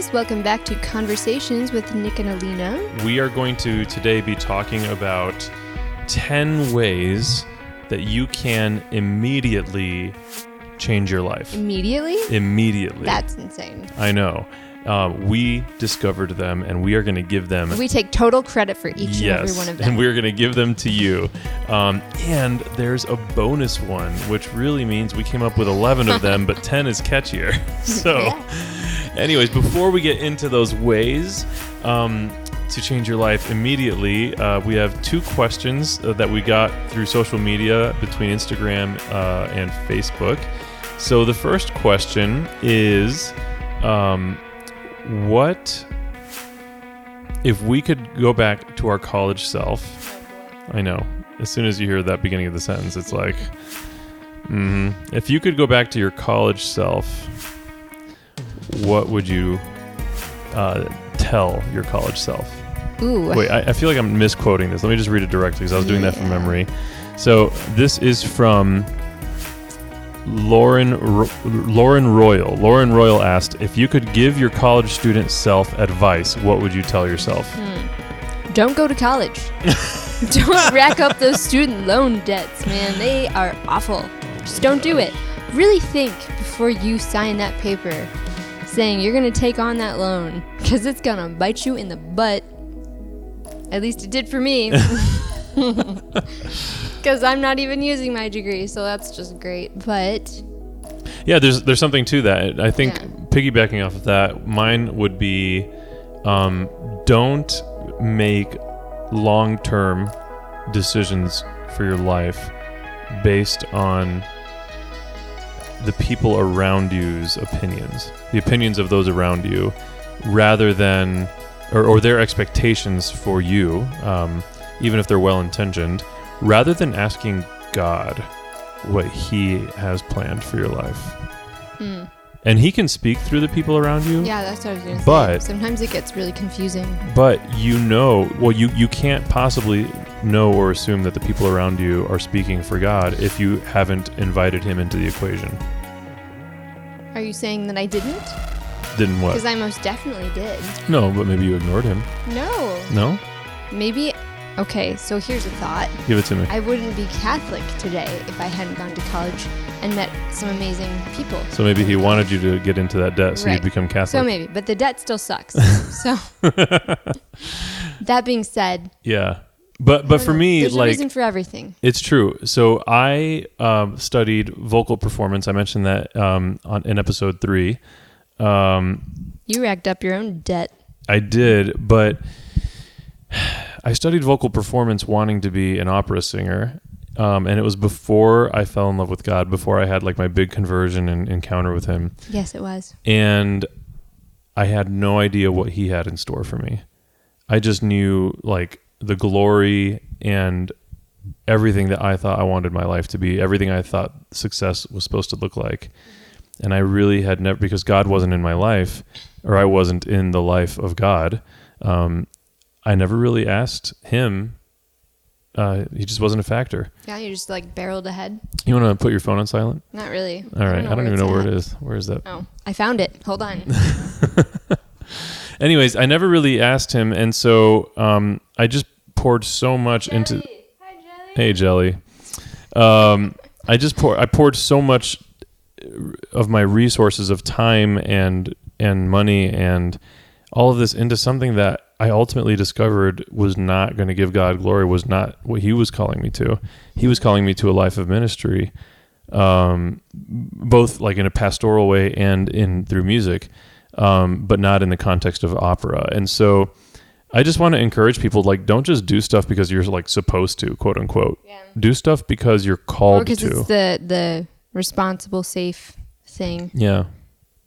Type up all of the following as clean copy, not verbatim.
listeners. Welcome back to Conversations with Nick and Alina. We are going to today be talking about 10 ways that you can immediately change your life. Immediately? Immediately. That's insane. I know. We discovered them, and we are going to give them... We take total credit for each and every one of them. And we're going to give them to you. And there's a bonus one, which really means we came up with 11 of them, but 10 is catchier. So, anyways, before we get into those ways to change your life immediately, we have 2 questions that we got through social media between Instagram and Facebook. So the first question is... what if we could go back to our college self? I know. As soon as you hear that beginning of the sentence, it's like, if you could go back to your college self, what would you tell your college self? Ooh. Wait, I feel like I'm misquoting this. Let me just read it directly because I was doing that from memory. So this is from Lauren Royal. Lauren Royal asked, if you could give your college student self advice, what would you tell yourself? Don't go to college. Don't rack up those student loan debts, man. They are awful. Just don't do it. Really think before you sign that paper saying you're going to take on that loan, because it's going to bite you in the butt. At least it did for me. Because I'm not even using my degree, so that's just great. But yeah, there's something to that. I think piggybacking off of that, mine would be don't make long-term decisions for your life based on the people around you's opinions, the opinions of those around you, rather than or their expectations for you, even if they're well-intentioned, rather than asking God what He has planned for your life. And He can speak through the people around you. Yeah, that's what I was going to say. But sometimes it gets really confusing. But you can't possibly know or assume that the people around you are speaking for God if you haven't invited Him into the equation. Are you saying that I didn't? Didn't what? Because I most definitely did. No, but maybe you ignored Him. No. No? Maybe... Okay, so here's a thought. Give it to me. I wouldn't be Catholic today if I hadn't gone to college and met some amazing people. So maybe He wanted you to get into that debt so Right. you'd become Catholic. So maybe, but the debt still sucks. So that being said, yeah. But for me, there's a like, reason for everything. It's true. So I studied vocal performance. I mentioned that in episode 3. You racked up your own debt. I did, but I studied vocal performance wanting to be an opera singer, and it was before I fell in love with God, before I had like my big conversion and encounter with Him. Yes, it was. And I had no idea what He had in store for me. I just knew like the glory and everything that I thought I wanted my life to be, everything I thought success was supposed to look like. And I really had never, because God wasn't in my life, or I wasn't in the life of God, I never really asked Him. He just wasn't a factor. Yeah, you just like barreled ahead. You want to put your phone on silent? Not really. All right. I don't even know where it at. is. Where is that? Oh, I found it. Hold on. Anyways, I never really asked Him. And so I just poured so much into... Hi, Jelly. Hey, Jelly. I poured so much of my resources of time and money and all of this into something that I ultimately discovered was not going to give God glory, was not what He was calling me to. He was calling me to a life of ministry, both like in a pastoral way and through music, but not in the context of opera. And so I just want to encourage people, like, don't just do stuff because you're like supposed to, quote unquote. Yeah. Do stuff because you're called to. Or because it's the responsible, safe thing. Yeah.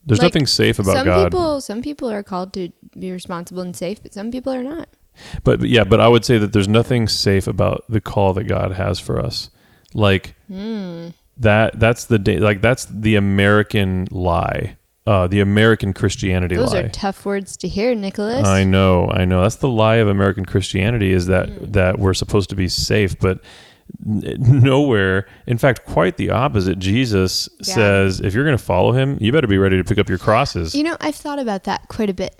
There's like, nothing safe about God. Some people are called to be responsible and safe, but some people are not. But I would say that there's nothing safe about the call that God has for us. Like that's the American lie. The American Christianity lie. Those are tough words to hear, Nicholas. I know. That's the lie of American Christianity, is that we're supposed to be safe, but nowhere. In fact, quite the opposite. Jesus says, if you're going to follow him, you better be ready to pick up your crosses. You know, I've thought about that quite a bit,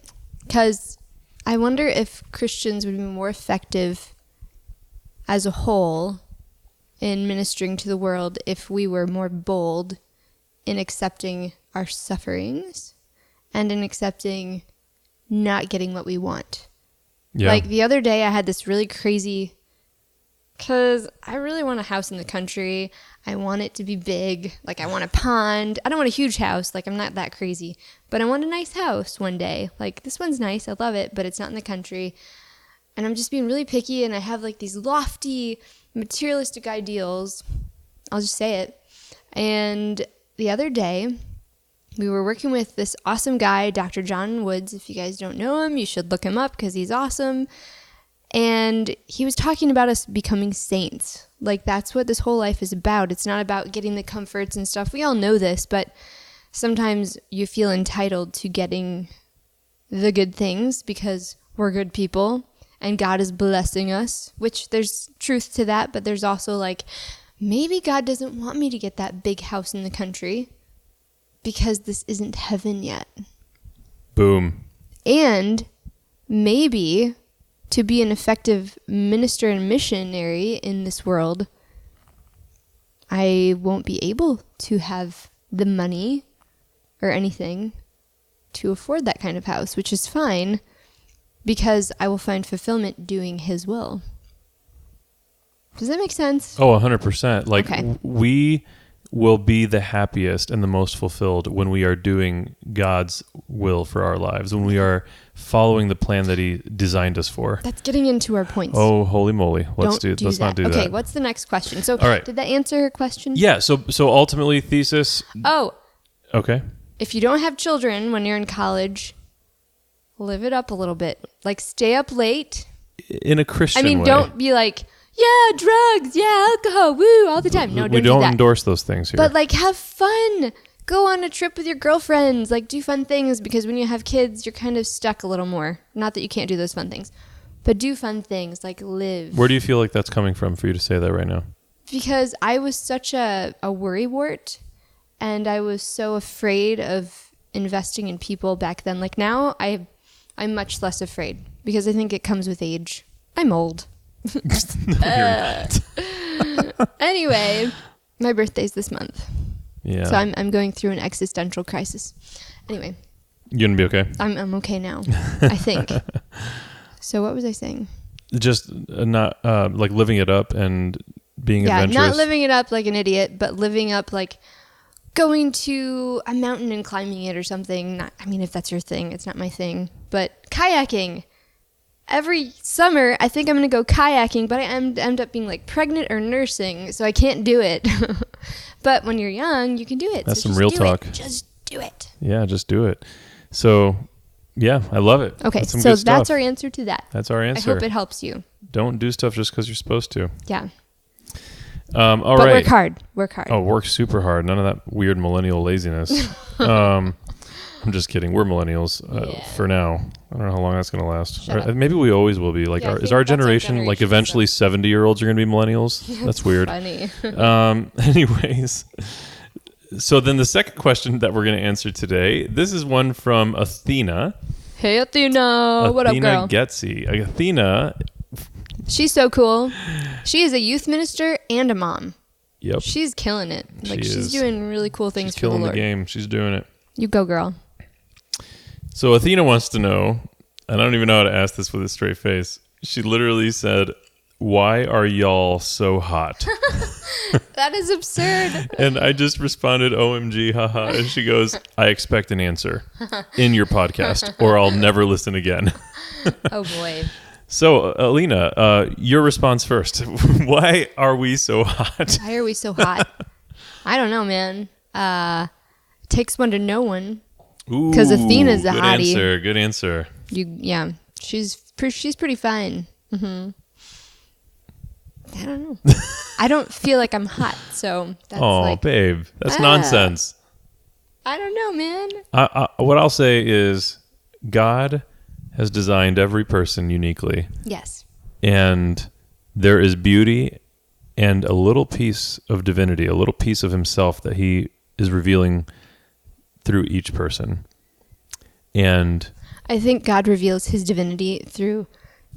because I wonder if Christians would be more effective as a whole in ministering to the world if we were more bold in accepting our sufferings and in accepting not getting what we want. Yeah. Like the other day I had this really crazy, because I really want a house in the country. I want it to be big. Like I want a pond. I don't want a huge house. Like I'm not that crazy, but I want a nice house one day. Like this one's nice. I love it, but it's not in the country. And I'm just being really picky, and I have like these lofty materialistic ideals. I'll just say it. And the other day we were working with this awesome guy, Dr. John Woods. If you guys don't know him, you should look him up because he's awesome. And he was talking about us becoming saints. Like that's what this whole life is about. It's not about getting the comforts and stuff. We all know this, but sometimes you feel entitled to getting the good things because we're good people and God is blessing us, which there's truth to that, but there's also like, maybe God doesn't want me to get that big house in the country because this isn't heaven yet. Boom. And maybe to be an effective minister and missionary in this world, I won't be able to have the money or anything to afford that kind of house, which is fine because I will find fulfillment doing his will. Does that make sense? Oh, 100%. Like Okay. we will be the happiest and the most fulfilled when we are doing God's will for our lives, when we are following the plan that he designed us for. That's getting into our points. Oh, holy moly. Let's Don't do let's that. not do Okay, that. what's the next question? So All right. did that answer her question? Yeah, so ultimately thesis, Oh, okay. if you don't have children when you're in college, live it up a little bit. Like stay up late. In a Christian I mean, way. don't be like, yeah, drugs, yeah, alcohol, woo, all the time. No, we don't don't do that. endorse those things here. But like have fun. Go on a trip with your girlfriends. Like do fun things, because when you have kids, you're kind of stuck a little more. Not that you can't do those fun things, but do fun things, like live. Where do you feel like that's coming from for you to say that right now? Because I was such a worrywart, and I was so afraid of investing in people back then. Like now I'm much less afraid because I think it comes with age. I'm old. Anyway, my birthday's this month. Yeah. So I'm going through an existential crisis. Anyway, You gonna be okay? I'm okay now, I think. So what was I saying? Just not like living it up and being Yeah, adventurous. not living it up like an idiot, but living up like going to a mountain and climbing it or something. Not, I mean, if that's your thing, it's not my thing. But kayaking. Every summer, I think I'm going to go kayaking, but I end up being like pregnant or nursing, so I can't do it. But when you're young, you can do it. That's so some just real do talk. It. Just do it. Yeah, just do it. So, yeah, I love it. Okay, some so good stuff. that's our answer to that. That's our I answer. hope it helps you. Don't do stuff just because you're supposed to. Yeah. All But right. work hard. Work hard. Oh, work super hard. None of that weird millennial laziness. I'm just kidding. We're millennials for now. I don't know how long that's going to last. Shut up. Maybe we always will be. Like, Yeah, I is think our that's our generation, like, generation, eventually 70-year-olds are going to be millennials? That's weird. Funny. Anyways, so then the second question that we're going to answer today, this is one from Athena. Hey, Athena. What up, girl? Getsy. Athena, She's so cool. She is a youth minister and a mom. yep. She's killing it. Like, She she's is. doing really cool things She's for the killing the Lord. game. She's doing it. You go, girl. So Athena wants to know, and I don't even know how to ask this with a straight face. She literally said, "Why are y'all so hot?" That is absurd. And I just responded, "OMG, haha." And she goes, "I expect an answer in your podcast, or I'll never listen again." Oh, boy. So, Alina, your response first. Why are we so hot? Why are we so hot? I don't know, man. It takes one to know one. 'Cause Athena's a good hottie. Answer, good answer. Yeah. She's pretty fine. Mm-hmm. I don't know. I don't feel like I'm hot, so that's Oh, like, babe, that's nonsense. I don't know, man. What I'll say is God has designed every person uniquely, Yes. and there is beauty and a little piece of divinity, a little piece of himself that he is revealing through each person. And I think God reveals his divinity through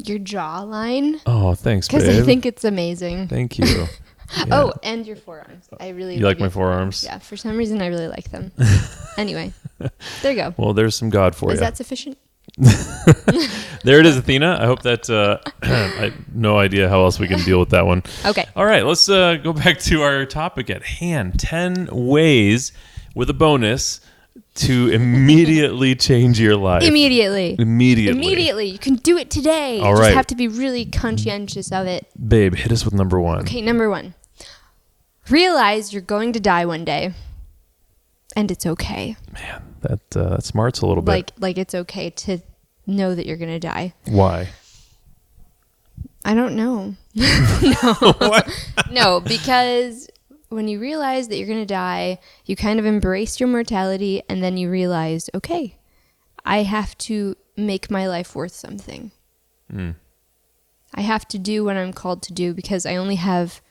your jawline. oh, thanks, babe. Because I think it's amazing. Thank you. Yeah. Oh, and your forearms. I really You like my forearms? Yeah, for some reason I really like them. Anyway, there you go. Well, there's some God for you. Is that sufficient? There it is, Athena. I hope that I have no idea how else we can deal with that one. Okay. All right, let's go back to our topic at hand. 10 ways with a bonus to immediately change your life. Immediately. You can do it today. All You right. just have to be really conscientious of it. Babe, hit us with number 1. Okay, number 1. Realize you're going to die one day. And it's okay. Man, that smarts a little bit. Like it's okay to know that you're going to die. Why? I don't know. No, because when you realize that you're going to die, you kind of embrace your mortality, and then you realize, okay, I have to make my life worth something. I have to do what I'm called to do because I only have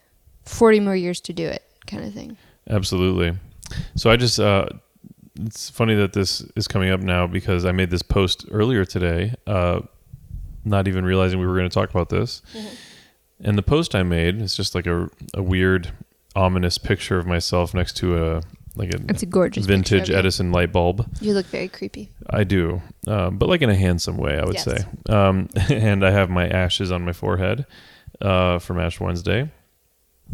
40 more years to do it, kind of thing. Absolutely. So I just, it's funny that this is coming up now because I made this post earlier today, not even realizing we were going to talk about this. Mm-hmm. And the post I made is just like a weird, ominous picture of myself next to it's a gorgeous vintage Edison light bulb. You look very creepy. I do, but like in a handsome way, I would say. And I have my ashes on my forehead from Ash Wednesday.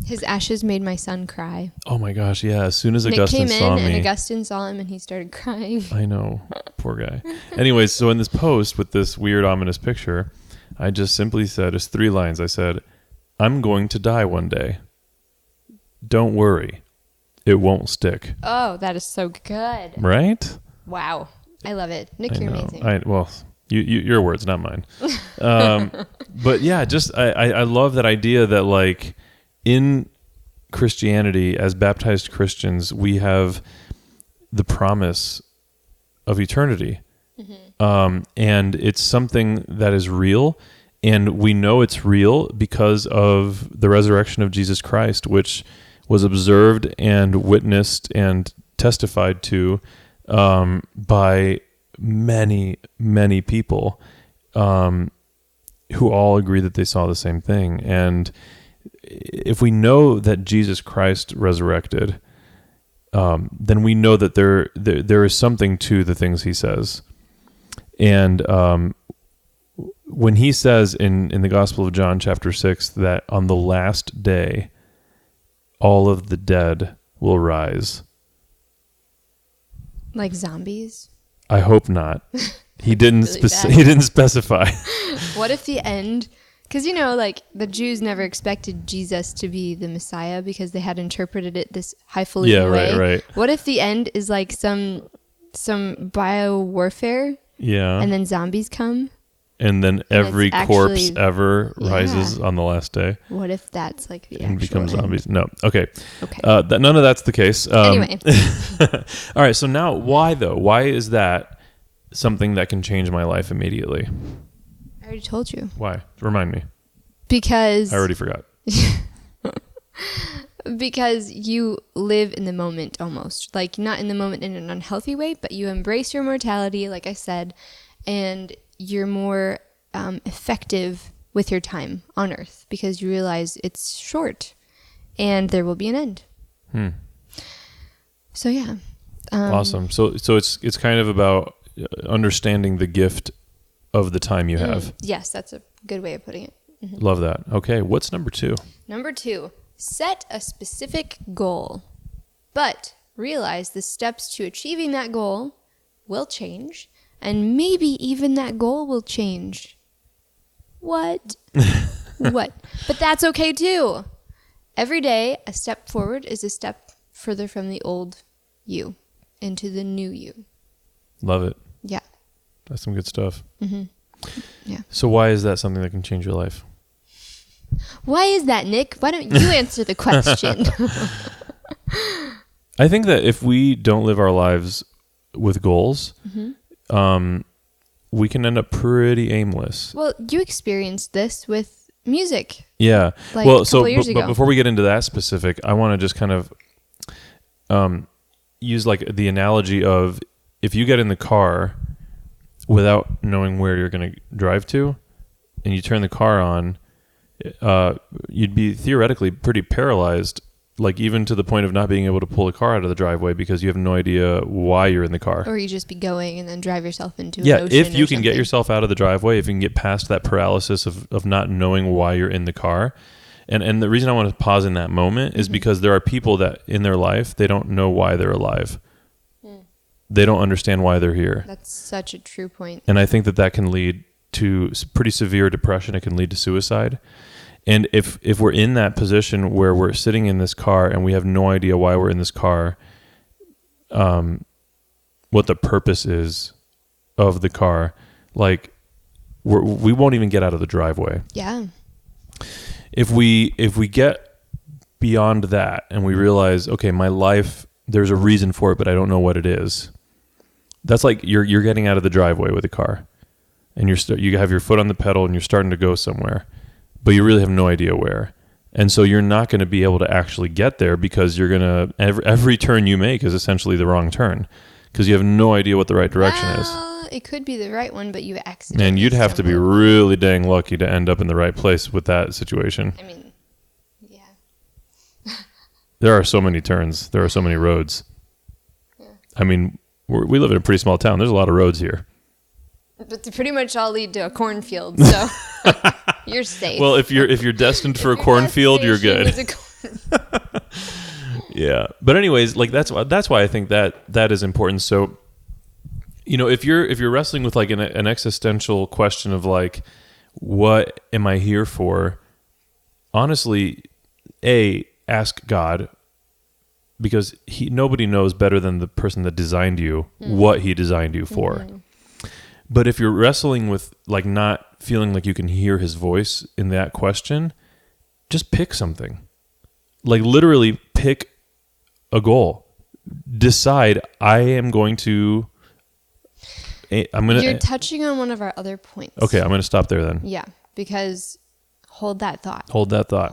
His ashes made my son cry. Oh my gosh, yeah. As soon as Nick Augustine came saw in me. and Augustine saw him and he started crying. I know. Poor guy. Anyways, so in this post with this weird ominous picture, I just simply said, it's 3 lines. I said, I'm going to die one day. Don't worry. It won't stick. Oh, that is so good. Right? Wow. I love it. Nick, you're amazing. Well, your words, not mine. But yeah, just I love that idea that like in Christianity, as baptized Christians, we have the promise of eternity. Mm-hmm. And it's something that is real. And we know it's real because of the resurrection of Jesus Christ, which was observed and witnessed and testified to by many, many people who all agree that they saw the same thing. And if we know that Jesus Christ resurrected, then we know that there is something to the things he says. And when he says in the Gospel of John chapter 6 that on the last day all of the dead will rise. Like zombies? I hope not. He didn't Really he didn't specify. What if the end, because like the Jews never expected Jesus to be the Messiah because they had interpreted it this highfalutin way. Right. What if the end is like some bio warfare? Yeah. And then zombies come? And then every corpse ever Yeah. rises on the last day. What if that's like the and actual become end? zombies? No. Okay. Okay. None of that's the case. Anyway. All right. So now, why though? Why is that something that can change my life immediately? I already told you. Why? Remind me. Because I already forgot. because you live in the moment almost. Like not in the moment in an unhealthy way, but you embrace your mortality, like I said, and you're more effective with your time on Earth because you realize it's short and there will be an end. So yeah. Awesome. So it's kind of about understanding the gift of the time you have. Yes, that's a good way of putting it. Mm-hmm. Love that. Okay, what's number 2? Number 2, set a specific goal, but realize the steps to achieving that goal will change, and maybe even that goal will change. What? What? But that's okay too. Every day, a step forward is a step further from the old you into the new you. Love it. Yeah. That's some good stuff. Mm-hmm. Yeah. So why is that something that can change your life? Why is that, Nick? Why don't you answer the question? I think that if we don't live our lives with goals, we can end up pretty aimless. Well, you experienced this with music. Yeah. Like well, a couple years but ago. before we get into that specific, I want to just kind of use like the analogy of if you get in the car without knowing where you're going to drive to, and you turn the car on, you'd be theoretically pretty paralyzed, like even to the point of not being able to pull the car out of the driveway because you have no idea why you're in the car. Or you just be going and then drive yourself into an ocean if you or can get something. yourself out of the driveway, if you can get past that paralysis of not knowing why you're in the car. And the reason I want to pause in that moment is because there are people that in their life, they don't know why they're alive. They don't understand why they're here. That's such a true point. And I think that can lead to pretty severe depression. It can lead to suicide. And if we're in that position where we're sitting in this car and we have no idea why we're in this car, what the purpose is of the car, like we won't even get out of the driveway. Yeah. If we get beyond that and we realize, okay, my life, there's a reason for it, but I don't know what it is. That's like you're getting out of the driveway with a car, and you have your foot on the pedal and you're starting to go somewhere, but you really have no idea where. And so you're not going to be able to actually get there because you're going to every turn you make is essentially the wrong turn because you have no idea what the right direction is. It could be the right one, but you accidentally. And you'd have to be really dang lucky to end up in the right place with that situation. I mean, yeah. There are so many turns. There are so many roads. Yeah. I mean, we live in a pretty small town. There's a lot of roads here. But they pretty much all lead to a cornfield, so you're safe. Well, if you're destined for a cornfield, you're good. Yeah. But anyways, like that's why I think that is important. So, if you're wrestling with like an existential question of like, what am I here for? Honestly, ask God, because nobody knows better than the person that designed you what he designed you for. But if you're wrestling with like not feeling like you can hear his voice in that question, just pick something. Like literally pick a goal. Decide I'm going to. You're touching on one of our other points. Okay, I'm going to stop there then. Yeah, because hold that thought. Hold that thought.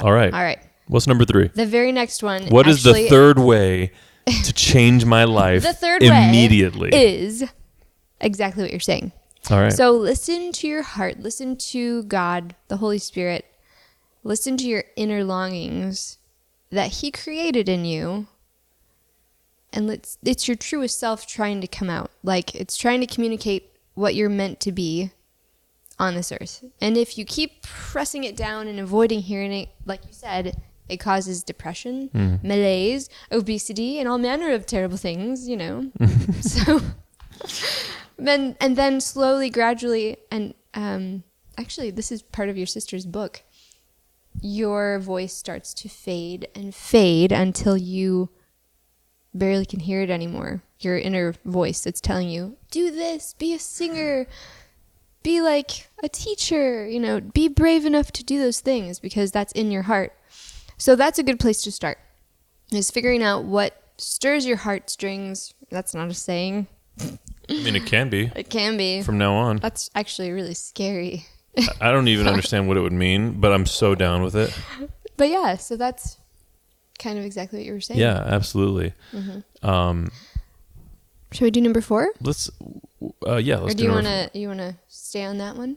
All right. What's number 3? The very next one. What is the third way to change my life the third immediately? Way is exactly what you're saying. All right. So listen to your heart. Listen to God, the Holy Spirit. Listen to your inner longings that he created in you. And it's your truest self trying to come out. Like it's trying to communicate what you're meant to be on this earth. And if you keep pressing it down and avoiding hearing it, like you said, it causes depression, malaise, obesity, and all manner of terrible things, So, then slowly, gradually, and actually, this is part of your sister's book. Your voice starts to fade and fade until you barely can hear it anymore. Your inner voice that's telling you, do this, be a singer, be like a teacher, be brave enough to do those things because that's in your heart. So that's a good place to start, is figuring out what stirs your heartstrings. That's not a saying. I mean, it can be. It can be. From now on. That's actually really scary. I don't even understand what it would mean, but I'm so down with it. But yeah, so that's kind of exactly what you were saying. Yeah, absolutely. Should we do number 4? Let's do you want to stay on that one?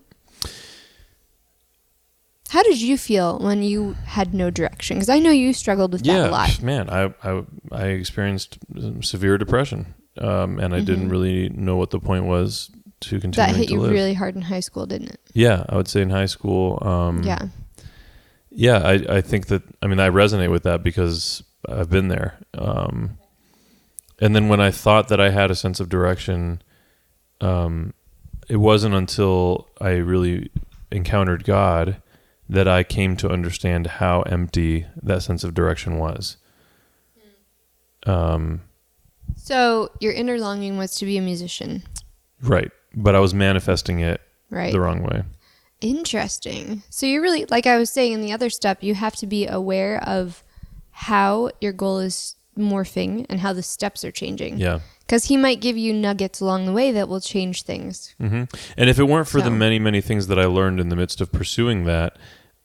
How did you feel when you had no direction? Because I know you struggled with that a lot. Man, I experienced severe depression, and I didn't really know what the point was to continue to live. That hit you really hard in high school, didn't it? Yeah, I would say in high school. Yeah, I think that, I resonate with that because I've been there. And then when I thought that I had a sense of direction, it wasn't until I really encountered God that I came to understand how empty that sense of direction was. So your inner longing was to be a musician. Right. But I was manifesting it right. the wrong way. Interesting. So you really, like I was saying in the other step, you have to be aware of how your goal is morphing and how the steps are changing. Yeah. Because he might give you nuggets along the way that will change things. Mm-hmm. And if it weren't for the many, many things that I learned in the midst of pursuing that,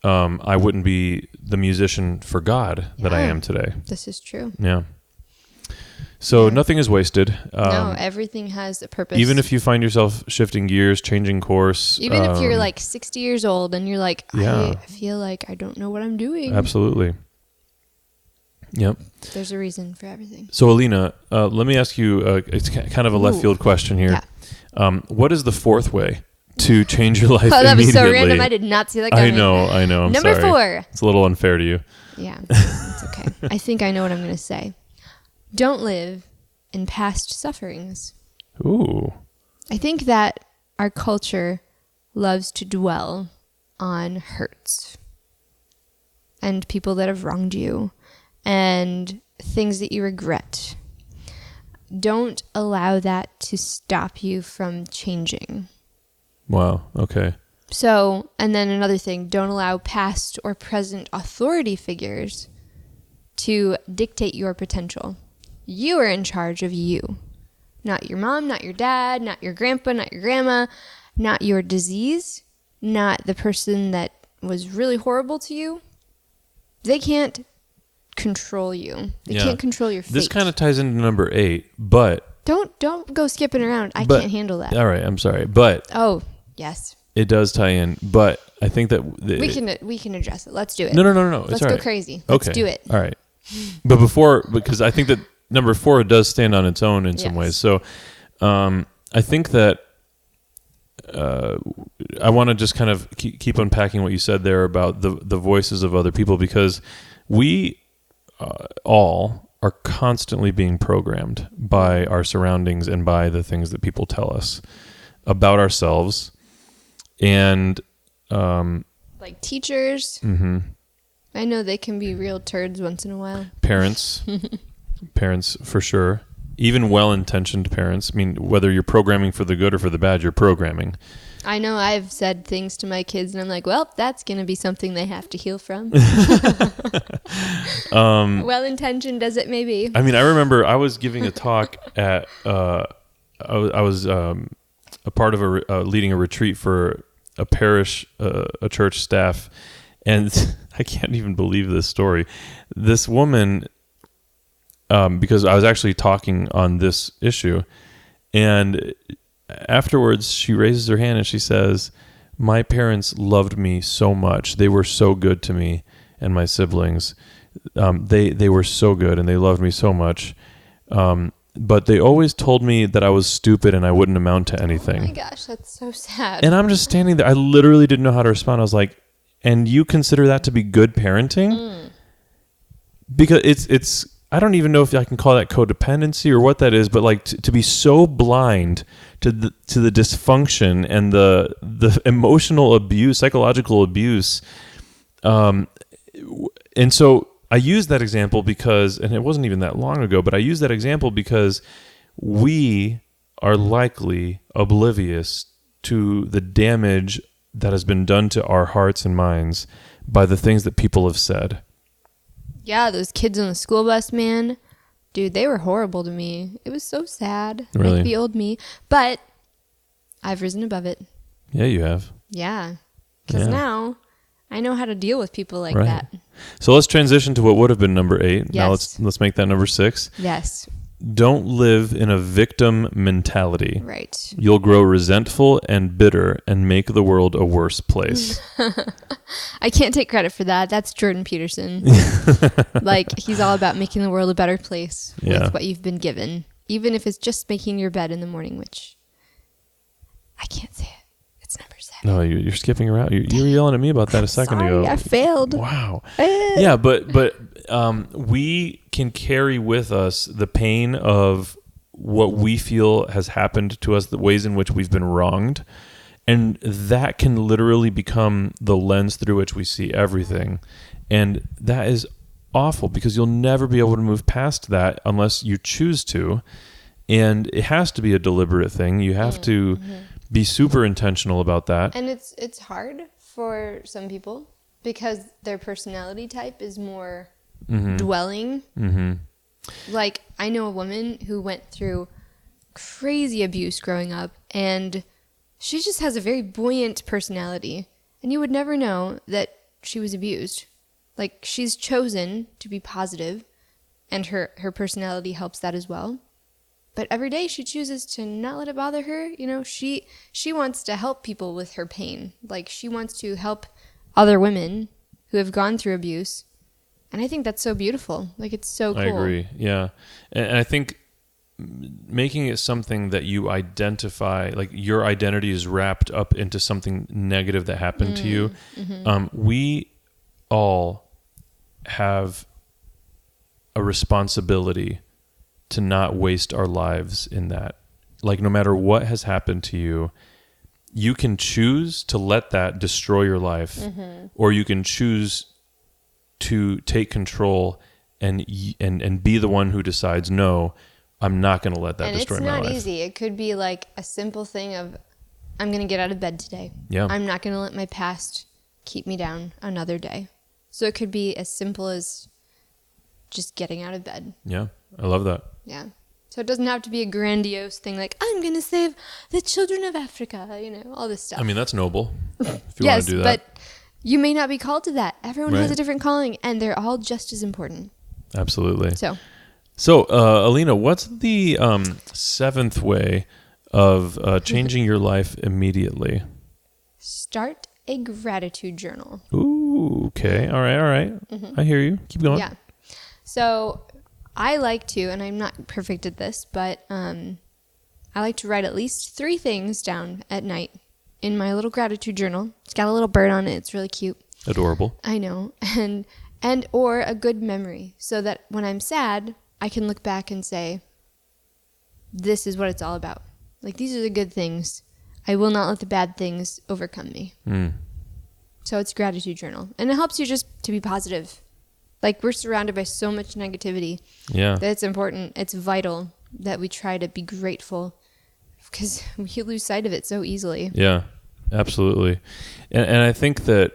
I wouldn't be the musician for God that I Yeah. am today. This is true. Yeah. So Yeah. nothing is wasted. No, everything has a purpose. Even if you find yourself shifting gears, changing course. Even if you're like 60 years old and you're like, Yeah. I feel like I don't know what I'm doing. Absolutely. Yep. There's a reason for everything. So Alina, let me ask you, it's kind of a left Ooh. field question here. Yeah. What is the fourth way to change your life Oh, that was immediately? so random. I did not see that I coming. know. I'm Number sorry. 4. It's a little unfair to you. Yeah, it's okay. I think I know what I'm going to say. Don't live in past sufferings. Ooh. I think that our culture loves to dwell on hurts and people that have wronged you and things that you regret. Don't allow that to stop you from changing. Wow. Okay. So, and then another thing, don't allow past or present authority figures to dictate your potential. You are in charge of you. Not your mom, not your dad, not your grandpa, not your grandma, not your disease, not the person that was really horrible to you. They can't control you. They Yeah. can't control your fate. This kind of ties into number 8, but Don't go skipping around. I But- can't handle that. all right, I'm sorry, but Oh, yes. it does tie in. But I think that We can address it. Let's do it. No. It's Let's all go right. crazy. Let's Okay. do it. All right. But because I think that number 4 does stand on its own in some Yes. ways. So I think that I want to just kind of keep unpacking what you said there about the voices of other people, because we all are constantly being programmed by our surroundings and by the things that people tell us about ourselves. And Like teachers. mm-hmm. I know they can be real turds once in a while. Parents for sure, even well-intentioned parents. I mean, whether you're programming for the good or for the bad, you're programming. I know I've said things to my kids and I'm like, well, that's going to be something they have to heal from. Well-intentioned as it may be. I mean, I remember I was giving a talk at I was a part of leading a retreat for a parish, a church staff, and I can't even believe this story. This woman, because I was actually talking on this issue, and afterwards she raises her hand and she says, "My parents loved me so much. They were so good to me and my siblings. They were so good and they loved me so much. But they always told me that I was stupid and I wouldn't amount to anything." Oh my gosh, that's so sad. And I'm just standing there. I literally didn't know how to respond. I was like, "And you consider that to be good parenting?" Because it's I don't even know if I can call that codependency or what that is, but like to be so blind to the dysfunction and the emotional abuse, psychological abuse. And so I use that example because, and it wasn't even that long ago, but I use that example because we are likely oblivious to the damage that has been done to our hearts and minds by the things that people have said. Yeah, those kids on the school bus, man. Dude, they were horrible to me. It was so sad. Really? Like the old me. But I've risen above it. Yeah, you have. Yeah. Because Yeah. now I know how to deal with people like Right. that. So let's transition to what would have been number 8. Now Yes. let's make that number 6. Yes. Don't live in a victim mentality. Right. You'll grow resentful and bitter and make the world a worse place. I can't take credit for that. That's Jordan Peterson. Like, he's all about making the world a better place Yeah. with what you've been given. Even if it's just making your bed in the morning, which I can't say it. It's number 7. No, you're skipping around. You were yelling at me about that a second Sorry, ago. I failed. Wow. Yeah, but we can carry with us the pain of what we feel has happened to us, the ways in which we've been wronged, and that can literally become the lens through which we see everything. And that is awful because you'll never be able to move past that unless you choose to. And it has to be a deliberate thing. You have to be super intentional about that. And it's hard for some people because their personality type is more dwelling. Mm-hmm. Like, I know a woman who went through crazy abuse growing up, and she just has a very buoyant personality. And you would never know that she was abused. Like, she's chosen to be positive, and her personality helps that as well. But every day she chooses to not let it bother her. You know, she wants to help people with her pain. Like, she wants to help other women who have gone through abuse. And I think that's so beautiful. Like, it's so cool. I agree. Yeah. And I think making it something that you identify, like your identity is wrapped up into something negative that happened to you. We all have a responsibility to not waste our lives in that. Like, no matter what has happened to you, you can choose to let that destroy your life, or you can choose to take control and be the one who decides, no, I'm not going to let that destroy my life. And it's not easy. It could be like a simple thing of, I'm going to get out of bed today. Yeah. I'm not going to let my past keep me down another day. So it could be as simple as just getting out of bed. Yeah, I love that. Yeah. So it doesn't have to be a grandiose thing like, I'm going to save the children of Africa, you know, all this stuff. I mean, that's noble if you yes, want to do that. But you may not be called to that. Everyone has Right. a different calling, and they're all just as important. Absolutely. So, Alina, what's the seventh way of changing your life immediately? start a gratitude journal. Ooh, okay. All right. I hear you. Keep going. Yeah. So I like to, and I'm not perfect at this, but I like to write at least 3 things down at night in my little gratitude journal. It's got a little bird on it. It's really cute. Adorable. I know. And or a good memory, so that when I'm sad, I can look back and say, this is what it's all about. Like, these are the good things. I will not let the bad things overcome me. So it's gratitude journal. And it helps you just to be positive. Like, we're surrounded by so much negativity Yeah. that it's important. It's vital that we try to be grateful, because we lose sight of it so easily. Yeah, absolutely. And I think that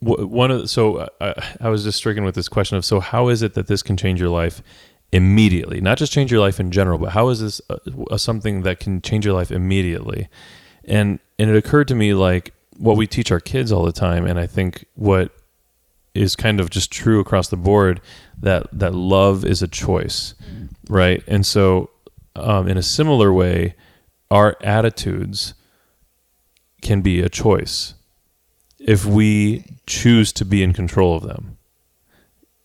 I was just stricken with this question of, so how is it that this can change your life immediately? Not just change your life in general, but how is this something that can change your life immediately? And it occurred to me, like, what we teach our kids all the time, and I think what is kind of just true across the board, that love is a choice, right? And so in a similar way, our attitudes can be a choice if we choose to be in control of them.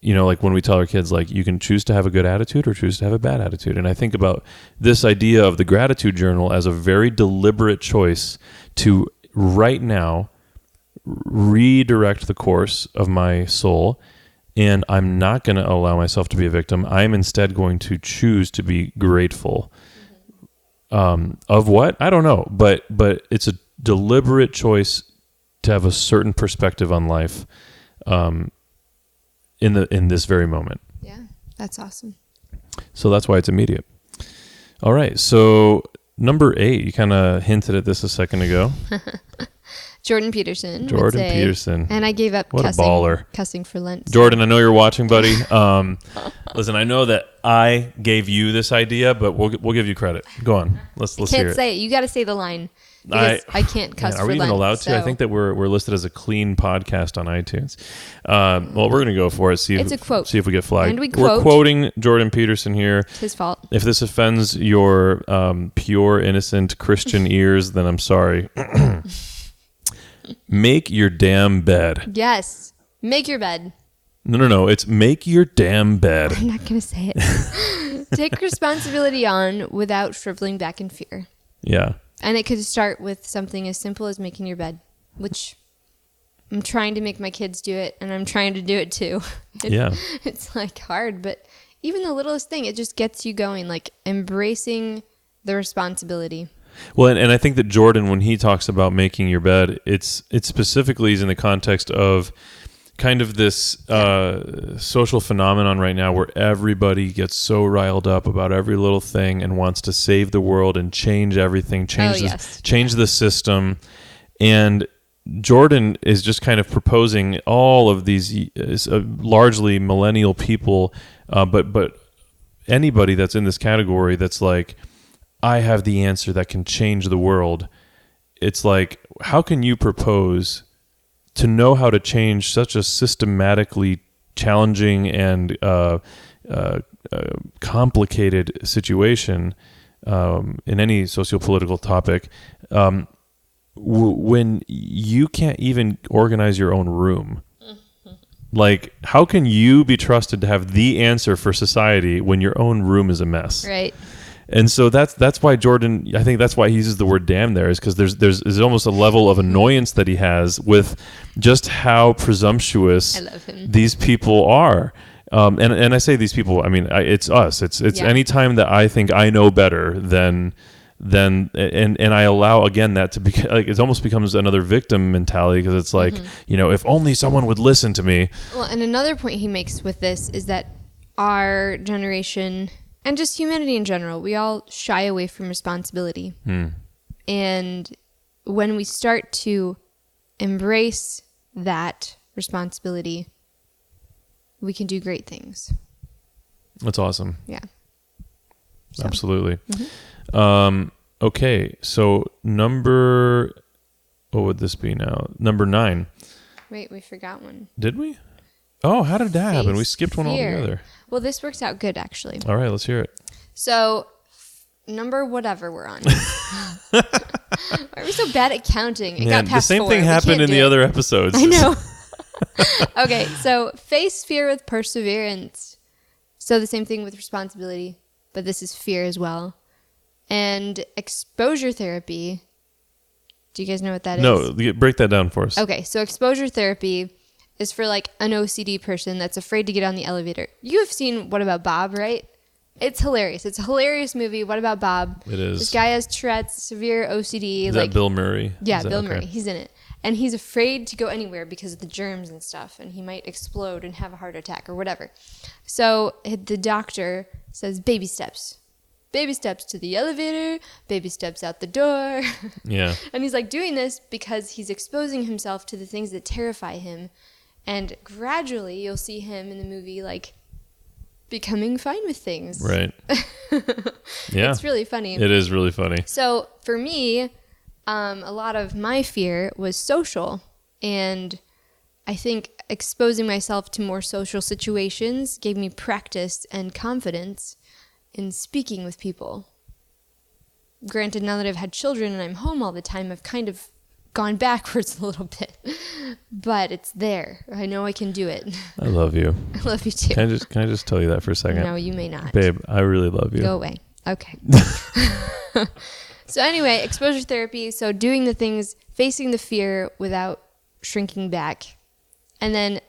You know, like when we tell our kids, like, you can choose to have a good attitude or choose to have a bad attitude. And I think about this idea of the gratitude journal as a very deliberate choice to right now redirect the course of my soul, and I'm not going to allow myself to be a victim. I'm instead going to choose to be grateful. Of what? I don't know, but it's a deliberate choice to have a certain perspective on life in this very moment. Yeah, that's awesome. So that's why it's immediate. All right, so number 8, you kind of hinted at this a second ago. Jordan Peterson. Jordan Peterson. And I gave up What a baller. cussing for Lent. Jordan, I know you're watching, buddy. Listen, I know that I gave you this idea, but we'll give you credit. Go on. Let's hear Can't it. say it. You got to say the line. Because I can't cuss Man, for are we even Lent, allowed to? I so- think that we're listed as a clean podcast on iTunes. Well, we're going to go for it. It's a quote. See if we get flagged. And we're quoting Jordan Peterson here. It's his fault. If this offends your pure, innocent Christian ears, then I'm sorry. Make your damn bed. Yes. Make your bed. No. It's make your damn bed. I'm not going to say it. Take responsibility on without shriveling back in fear. Yeah. And it could start with something as simple as making your bed, which I'm trying to make my kids do it, and I'm trying to do it too. Yeah. It's like hard, but even the littlest thing, it just gets you going, like embracing the responsibility. Well, and I think that Jordan, when he talks about making your bed, it specifically is in the context of kind of this social phenomenon right now where everybody gets so riled up about every little thing and wants to save the world and change everything, change the system. And Jordan is just kind of proposing all of these largely millennial people, but anybody that's in this category that's like, I have the answer that can change the world. It's like, how can you propose to know how to change such a systematically challenging and complicated situation in any socio-political topic, when you can't even organize your own room. Like, how can you be trusted to have the answer for society when your own room is a mess? Right. And so that's why Jordan, I think that's why he uses the word damn there, is because there's almost a level of annoyance that he has with just how presumptuous I love him. these people are. And I say these people, I mean, it's us. It's any time that I think I know better than and I allow again that to be like, it almost becomes another victim mentality, because it's like, if only someone would listen to me. Well, and another point he makes with this is that our generation and just humanity in general, we all shy away from responsibility. And when we start to embrace that responsibility, we can do great things. That's awesome. Yeah. So. Absolutely. Okay, so what would this be now? Number 9. Wait, we forgot one. Did we? Oh, how did that happen? We Face skipped one fear. altogether. Well, this works out good, actually. All right, let's hear it. So, number whatever we're on. Why are we so bad at counting? It got the past same 4. thing We happened can't in do the it. other episodes. I know. Okay, so face fear with perseverance. So the same thing with responsibility, but this is fear as well. And exposure therapy. Do you guys know what that is? No, break that down for us. Okay, so exposure therapy is for like an OCD person that's afraid to get on the elevator. You have seen What About Bob, right? It's hilarious. It's a hilarious movie. What About Bob? It is. This guy has Tourette's, severe OCD. Is that Bill Murray? Yeah, Is that- Bill okay. Murray. He's in it. And he's afraid to go anywhere because of the germs and stuff, and he might explode and have a heart attack or whatever. So the doctor says, baby steps. Baby steps to the elevator, baby steps out the door. Yeah. And he's like doing this because he's exposing himself to the things that terrify him. And gradually you'll see him in the movie like becoming fine with things. Right. Yeah. It's really funny. It is really funny. So for me, a lot of my fear was social. And I think exposing myself to more social situations gave me practice and confidence in speaking with people. Granted, now that I've had children and I'm home all the time, I've kind of gone backwards a little bit. But it's there. I know I can do it. I love you. I love you too. Can I just tell you that for a second? No, you may not. Babe, I really love you. Go away. Okay. So anyway, exposure therapy. So doing the things, facing the fear without shrinking back. And then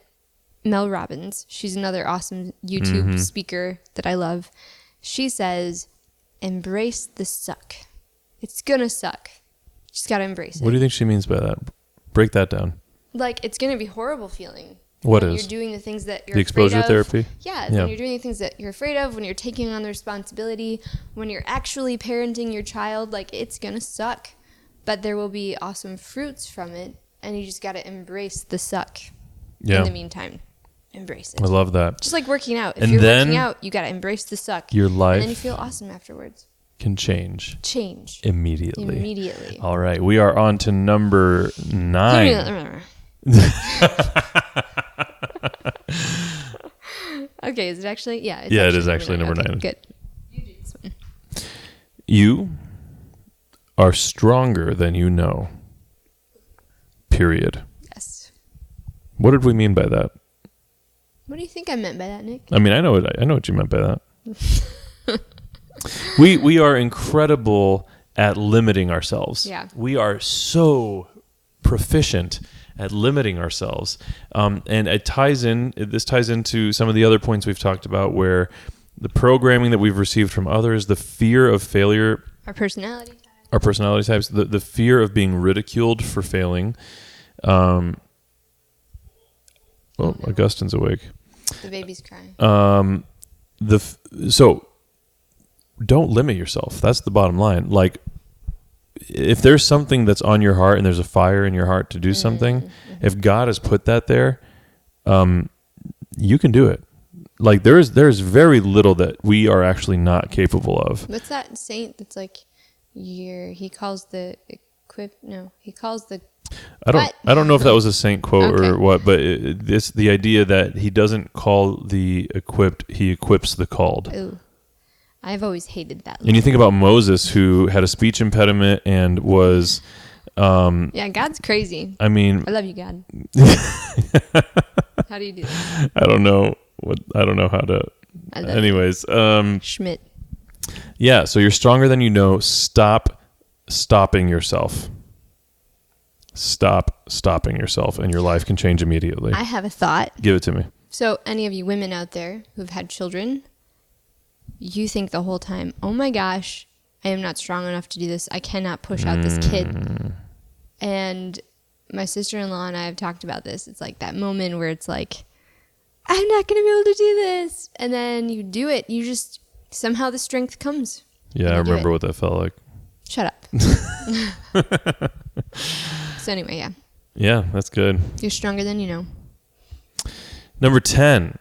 Mel Robbins, she's another awesome YouTube speaker that I love. She says, embrace the suck. It's gonna suck. You just gotta embrace it. What do you think she means by that? Break that down. Like, it's gonna be horrible feeling. What when is? You're doing the things that you're The exposure afraid of. therapy? Yeah, Yeah. when you're doing the things that you're afraid of, when you're taking on the responsibility, when you're actually parenting your child, like, it's gonna suck. But there will be awesome fruits from it, and you just gotta embrace the suck. Yeah. In the meantime, embrace it. I love that. Just like working out. If And you're then working out, you gotta embrace the suck. Your And life then you feel awesome afterwards. can change Change. immediately. Immediately. All right, we are on to number 9. Okay, is it actually? Yeah. It's Yeah, it is actually number Okay, 9. Good. You do this one. You are stronger than you know. Period. Yes. What did we mean by that? What do you think I meant by that, Nick? I mean, I know what you meant by that. we are incredible at limiting ourselves. Yeah. We are so proficient at limiting ourselves. And this ties into some of the other points we've talked about, where the programming that we've received from others, the fear of failure, Our personality type. our personality types, the fear of being ridiculed for failing. Augustine's awake. The baby's crying. So don't limit yourself. That's the bottom line. Like, if there's something that's on your heart and there's a fire in your heart to do something, if God has put that there, you can do it. Like, there's very little that we are actually not capable of. What's that saint that's like, he calls the I don't know if that was a saint quote Okay. or what, but the idea that he doesn't call the equipped, he equips the called. Ooh. I've always hated that. And you think about Moses, who had a speech impediment and was, Yeah, God's crazy. I mean, I love you, God. How do you do that? I don't know how to. I love Anyways, you. Schmidt. yeah. So you're stronger than you know. Stop stopping yourself. Stop stopping yourself, and your life can change immediately. I have a thought. Give it to me. So, any of you women out there who've had children, you think the whole time, oh my gosh, I am not strong enough to do this. I cannot push out this kid. And my sister-in-law and I have talked about this. It's like that moment where it's like, I'm not going to be able to do this. And then you do it. You just, somehow the strength comes. Yeah, I You do remember it. what that felt like. Shut up. So anyway, yeah. Yeah, that's good. You're stronger than you know. Number 10.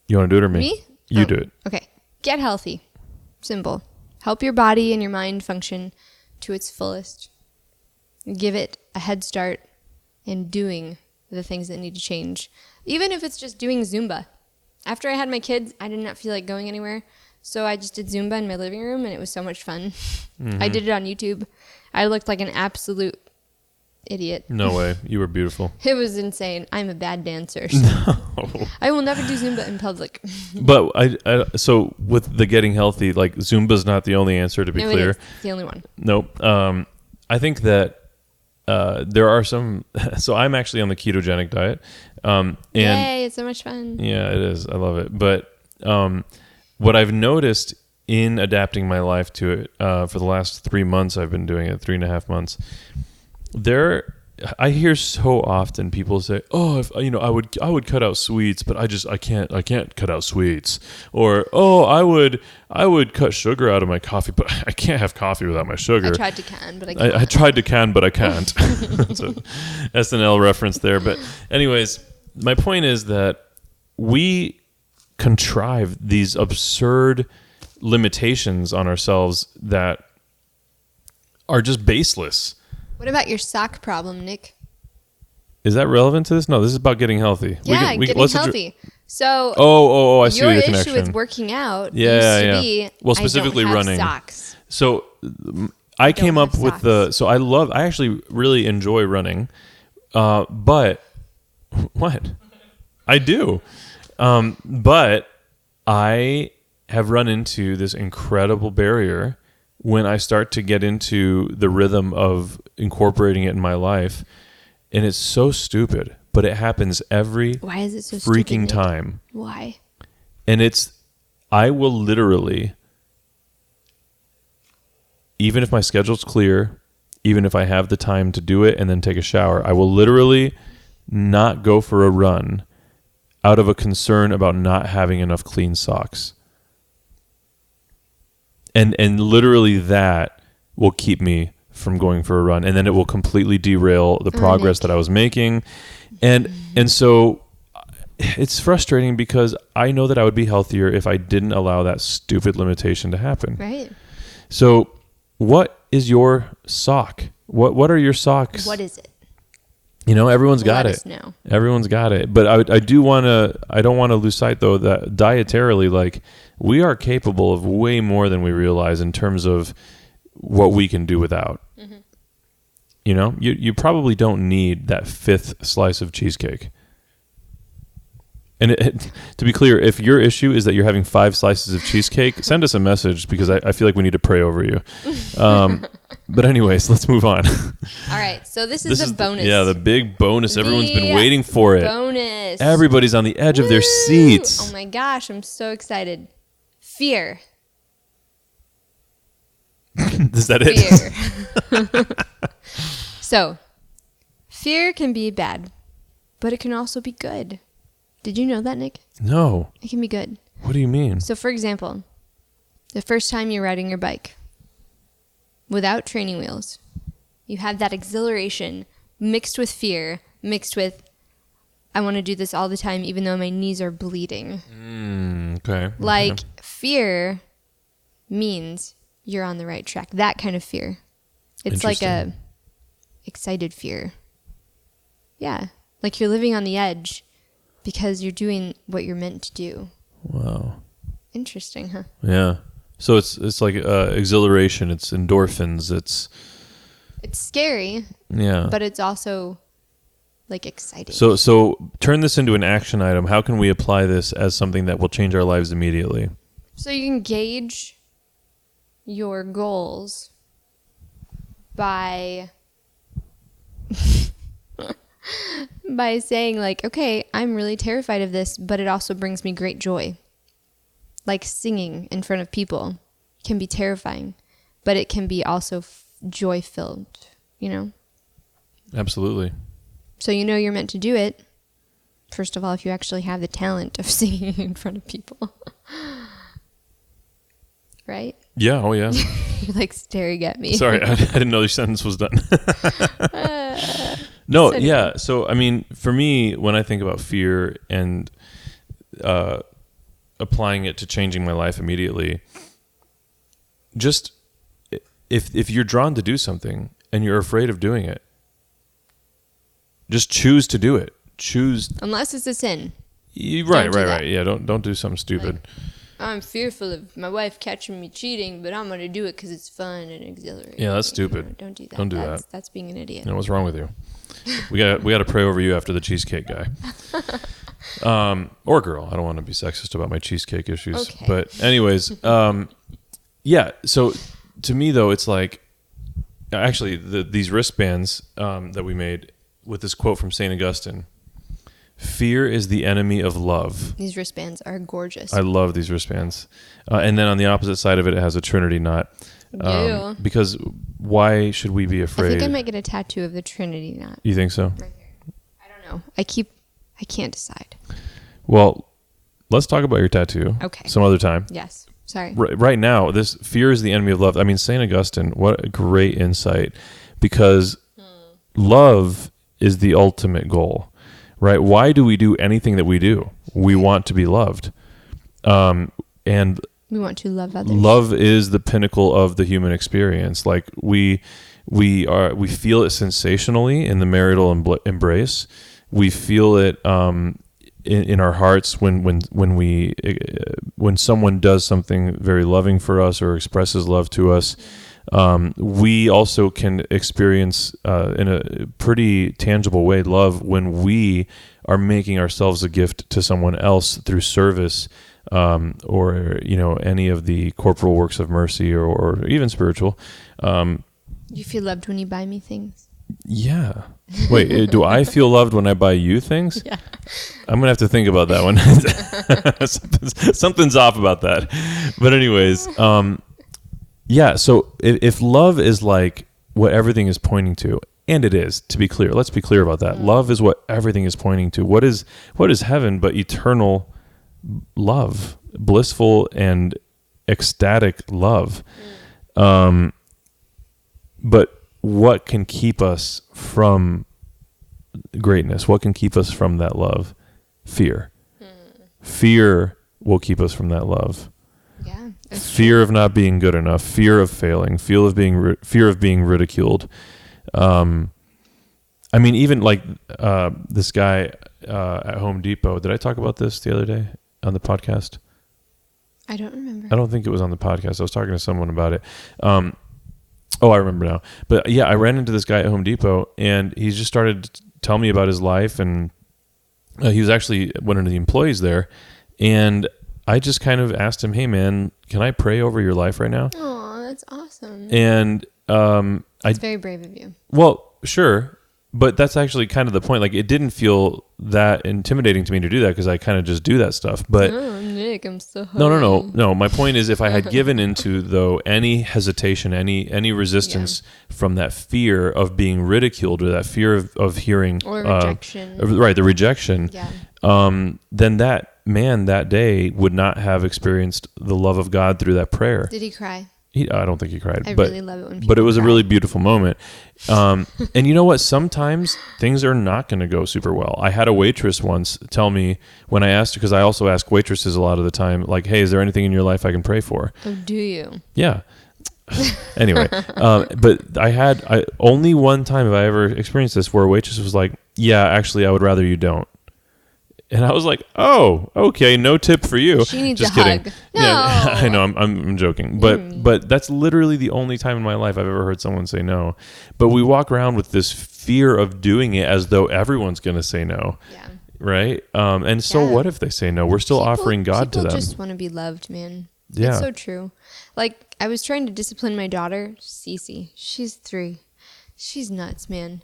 You want to do it or me? Me? You Oh, do it. Okay. Get healthy. Simple. Help your body and your mind function to its fullest. Give it a head start in doing the things that need to change. Even if it's just doing Zumba. After I had my kids, I did not feel like going anywhere. So I just did Zumba in my living room, and it was so much fun. I did it on YouTube. I looked like an absolute idiot. No way. You were beautiful. It was insane. I'm a bad dancer. So I will never do Zumba in public. But so with the getting healthy, like Zumba's not the only answer, to be No, clear. it is the only one. Nope. I think that there are some. So I'm actually on the ketogenic diet, and Yay, it's so much fun. yeah, it is. I love it. But what I've noticed in adapting my life to it for the last 3 months, I've been doing it 3.5 months. I hear so often people say, "Oh, if I would cut out sweets, but I can't cut out sweets." Or, "Oh, I would cut sugar out of my coffee, but I can't have coffee without my sugar." I tried to can, but I can't. I tried to can, but I can't. That's a SNL reference there. But anyways, my point is that we contrive these absurd limitations on ourselves that are just baseless. What about your sock problem, Nick? Is that relevant to this? No, this is about getting healthy. Yeah, getting healthy. So Oh, I see your the issue connection. with working out Yeah, used to yeah. be, Well, specifically I don't have running. socks. So I came don't up have with socks. so I actually really enjoy running, but what? I do. But I have run into this incredible barrier when I start to get into the rhythm of incorporating it in my life. And it's so stupid, but it happens every Why is it so freaking stupid, Nick? time. Why? And I will literally, even if my schedule's clear, even if I have the time to do it and then take a shower, I will literally not go for a run out of a concern about not having enough clean socks. And literally that will keep me from going for a run, and then it will completely derail the progress that I was making. And so it's frustrating because I know that I would be healthier if I didn't allow that stupid limitation to happen. Right. So what is your sock? What are your socks? What is it? Everyone's got Let it. us know. Everyone's got it. But I don't want to lose sight, though, that dietarily, like, we are capable of way more than we realize in terms of what we can do without. Mm-hmm. You probably don't need that 5th slice of cheesecake. And to be clear, if your issue is that you're having 5 slices of cheesecake, send us a message because I feel like we need to pray over you. But anyways, let's move on. All right. So this is the bonus. The big bonus. Everyone's been The waiting for it. Bonus. Everybody's on the edge of their Woo! seats. Oh my gosh, I'm so excited. Fear. Is that it? Fear. So, fear can be bad, but it can also be good. Did you know that, Nick? No. It can be good. What do you mean? So, for example, the first time you're riding your bike without training wheels, you have that exhilaration mixed with fear, mixed with, I want to do this all the time even though my knees are bleeding. Okay. Like, fear means you're on the right track. That kind of fear. It's like excited fear. Yeah. Like you're living on the edge because you're doing what you're meant to do. Wow. Interesting, huh? Yeah. So it's like exhilaration. It's endorphins. It's scary. Yeah. But it's also like exciting. So turn this into an action item. How can we apply this as something that will change our lives immediately? So you can gauge your goals by saying like, okay, I'm really terrified of this, but it also brings me great joy. Like singing in front of people can be terrifying, but it can be also joy-filled, you know? Absolutely. So you know you're meant to do it. First of all, if you actually have the talent of singing in front of people. Right? Yeah. Oh, yeah. You're like staring at me. Sorry, I didn't know your sentence was done. No, yeah. So, I mean, for me, when I think about fear and applying it to changing my life immediately, just if you're drawn to do something and you're afraid of doing it, just choose to do it. Choose. Unless it's a sin. Right. Yeah, don't do something stupid. Like, I'm fearful of my wife catching me cheating, but I'm going to do it because it's fun and exhilarating. Yeah, that's stupid. No, don't do that. Don't do that. That's being an idiot. You know, what's wrong with you? We got to pray over you after the cheesecake guy. Or girl. I don't want to be sexist about my cheesecake issues. Okay. But anyways, yeah. So to me, though, it's like, actually, these wristbands that we made with this quote from St. Augustine, fear is the enemy of love. These wristbands are gorgeous. I love these wristbands. And then on the opposite side of it, it has a Trinity knot. Yeah. Because why should we be afraid? I think I might get a tattoo of the Trinity knot. You think so? Right here. I don't know. I can't decide. Well, let's talk about your tattoo. Okay. Some other time. Yes. Sorry. Right now, this fear is the enemy of love. I mean, St. Augustine, what a great insight. Because love is the ultimate goal, right? Why do we do anything that we do? We want to be loved. And we want to love others. Love is the pinnacle of the human experience. Like we feel it sensationally in the marital embrace. We feel it in our hearts when someone does something very loving for us or expresses love to us. We also can experience in a pretty tangible way love when we are making ourselves a gift to someone else through service, or any of the corporal works of mercy or even spiritual. You feel loved when you buy me things? Yeah. Wait, do I feel loved when I buy you things? Yeah. I'm gonna have to think about that one. Something's off about that. But anyways, yeah. So if love is like what everything is pointing to, and it is, to be clear, let's be clear about that. Love is what everything is pointing to. What is heaven but eternal love, blissful and ecstatic love. But what can keep us from greatness? What can keep us from that love? Fear. Fear will keep us from that love. Yeah. Fear of not being good enough, fear of failing, fear of being ridiculed. I mean, even like this guy at Home Depot. Did I talk about this the other day on the podcast? I don't remember. I don't think it was on the podcast. I was talking to someone about it. I remember now. But yeah, I ran into this guy at Home Depot, and he just started to tell me about his life, and he was actually one of the employees there, and I just kind of asked him, "Hey, man, can I pray over your life right now?" Oh, that's awesome. And it's very brave of you. Well, sure. But that's actually kind of the point. Like, it didn't feel that intimidating to me to do that because I kind of just do that stuff. But Nick, I'm so hungry. No. My point is, if I had given into though any hesitation, any resistance from that fear of being ridiculed or that fear of hearing or rejection, right, the rejection, then that man that day would not have experienced the love of God through that prayer. Did he cry? I don't think he cried. I really love it when people But it was cry. a really beautiful moment. And you know what? Sometimes things are not going to go super well. I had a waitress once tell me when I asked her, because I also ask waitresses a lot of the time, like, hey, is there anything in your life I can pray for? Oh, do you? Yeah. Anyway, but I only one time have I ever experienced this where a waitress was like, yeah, actually, I would rather you don't. And I was like, oh, okay, no tip for you. She needs Just a kidding. hug. Yeah, No. I know, I'm joking. But that's literally the only time in my life I've ever heard someone say no. But we walk around with this fear of doing it as though everyone's going to say no. Yeah. Right? And so Yeah. what if they say no? We're still offering God to them. People just want to be loved, man. Yeah. It's so true. Like, I was trying to discipline my daughter, Cece. She's 3. She's nuts, man.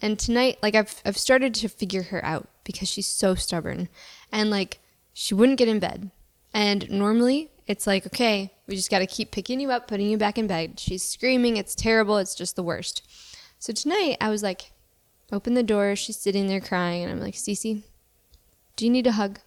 And tonight, like, I've started to figure her out because she's so stubborn. And, like, she wouldn't get in bed. And normally, it's like, okay, we just got to keep picking you up, putting you back in bed. She's screaming. It's terrible. It's just the worst. So tonight, I was like, open the door. She's sitting there crying. And I'm like, Cece, do you need a hug?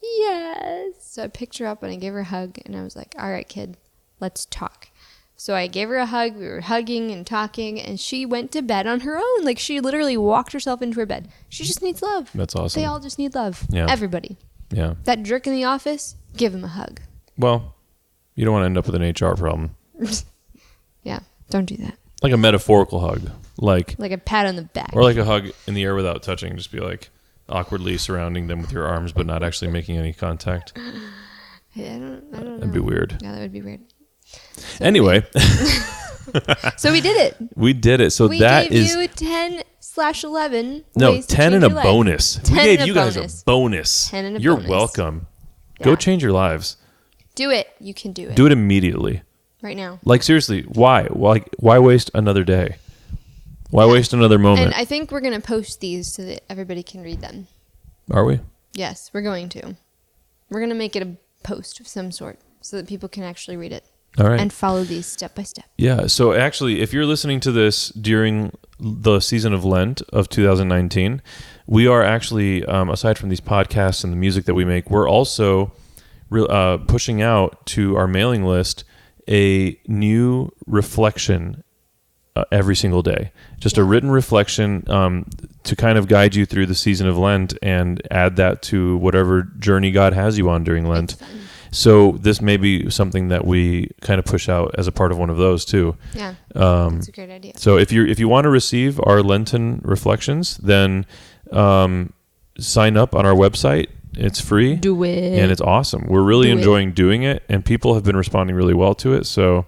Yes. So I picked her up and I gave her a hug. And I was like, all right, kid, let's talk. So I gave her a hug. We were hugging and talking, and she went to bed on her own. Like, she literally walked herself into her bed. She just needs love. That's awesome. They all just need love. Yeah. Everybody. Yeah. That jerk in the office, give him a hug. Well, you don't want to end up with an HR problem. Yeah, don't do that. Like a metaphorical hug. Like a pat on the back. Or like a hug in the air without touching. Just be like awkwardly surrounding them with your arms, but not actually making any contact. Yeah, I don't know. That'd be weird. Yeah, that would be weird. So anyway. So we did it. We did it. So we that gave is... you 10/11. No, ways to 10 and change a your bonus. life. 10 We gave and you a guys bonus. a bonus. 10 and a You're bonus. welcome. Yeah. Go change your lives. Do it. You can do it. Do it immediately. Right now. Like, seriously, why? Why waste another day? Why waste another moment? And I think we're going to post these so that everybody can read them. Are we? Yes, we're going to. We're going to make it a post of some sort so that people can actually read it. All right. And follow these step by step. Yeah. So actually, if you're listening to this during the season of Lent of 2019, we are actually, aside from these podcasts and the music that we make, we're also pushing out to our mailing list a new reflection every single day. Just a written reflection to kind of guide you through the season of Lent and add that to whatever journey God has you on during Lent. So this may be something that we kind of push out as a part of one of those too. Yeah, that's a great idea. So if you want to receive our Lenten reflections, then sign up on our website. It's free. Do it. And it's awesome. We're really enjoying doing it, and people have been responding really well to it. So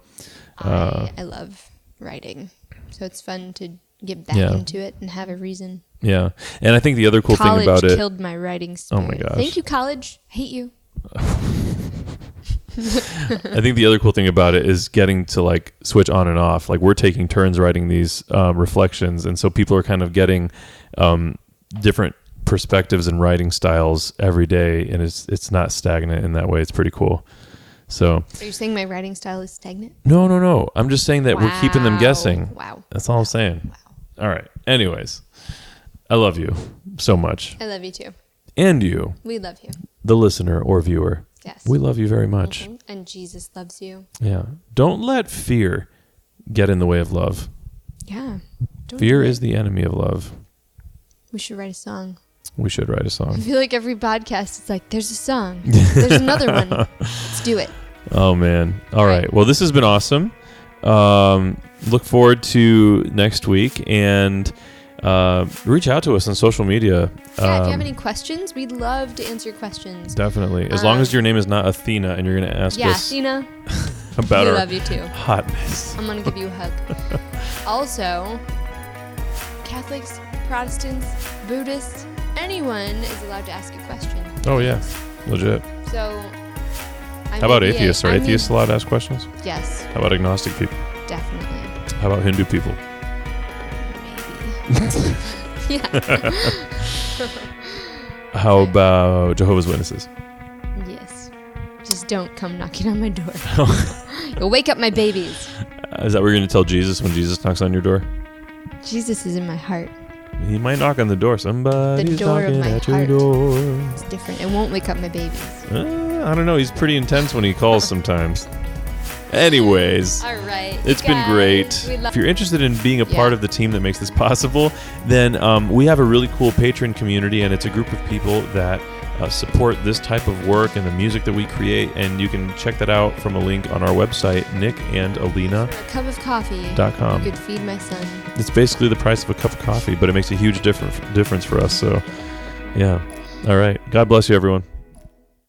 I love writing. So it's fun to get back into it and have a reason. Yeah. And I think the other cool thing about it... College killed my writing spirit. Oh my gosh. Thank you, college. Hate you. I think the other cool thing about it is getting to like switch on and off. Like we're taking turns writing these reflections, and so people are kind of getting different perspectives and writing styles every day, and it's not stagnant in that way. It's pretty cool. So are you saying my writing style is stagnant? No. I'm just saying that we're keeping them guessing. Wow. That's all I'm saying. Wow. All right. Anyways, I love you so much. I love you too. And you. We love you. The listener or viewer. Yes. We love you very much. Mm-hmm. And Jesus loves you. Yeah. Don't let fear get in the way of love. Yeah. Fear is the enemy of love. We should write a song. We should write a I song. feel like every podcast, it's like, there's a song. There's another one. Let's do it. Oh, man. All right. Well, this has been awesome. Look forward to next week, and reach out to us on social media. Yeah, if you have any questions, we'd love to answer your questions. Definitely. As long as your name is not Athena and you're going to ask us Athena, about we our love you too. hotness. I'm going to give you a hug. Also, Catholics, Protestants, Buddhists, anyone is allowed to ask a question. Oh, yeah. Legit. So, how about atheists? Are atheists allowed to ask questions? Yes. How about agnostic people? Definitely. How about Hindu people? Maybe. Yeah. How about Jehovah's Witnesses? Yes. Just don't come knocking on my door. You'll wake up my babies. Is that what you're going to tell Jesus when Jesus knocks on your door? Jesus is in my heart. He might knock on the door. Somebody's The door of knocking my at your heart. door. It's different. It won't wake up my babies. I don't know. He's pretty intense when he calls sometimes. Anyways. All right. It's been great. If you're interested in being a part of the team that makes this possible, then we have a really cool Patreon community, and it's a group of people that support this type of work and the music that we create. And you can check that out from a link on our website, nickandalina.com. You could feed my son. It's basically the price of a cup of coffee, but it makes a huge difference for us. So, yeah. All right. God bless you, everyone.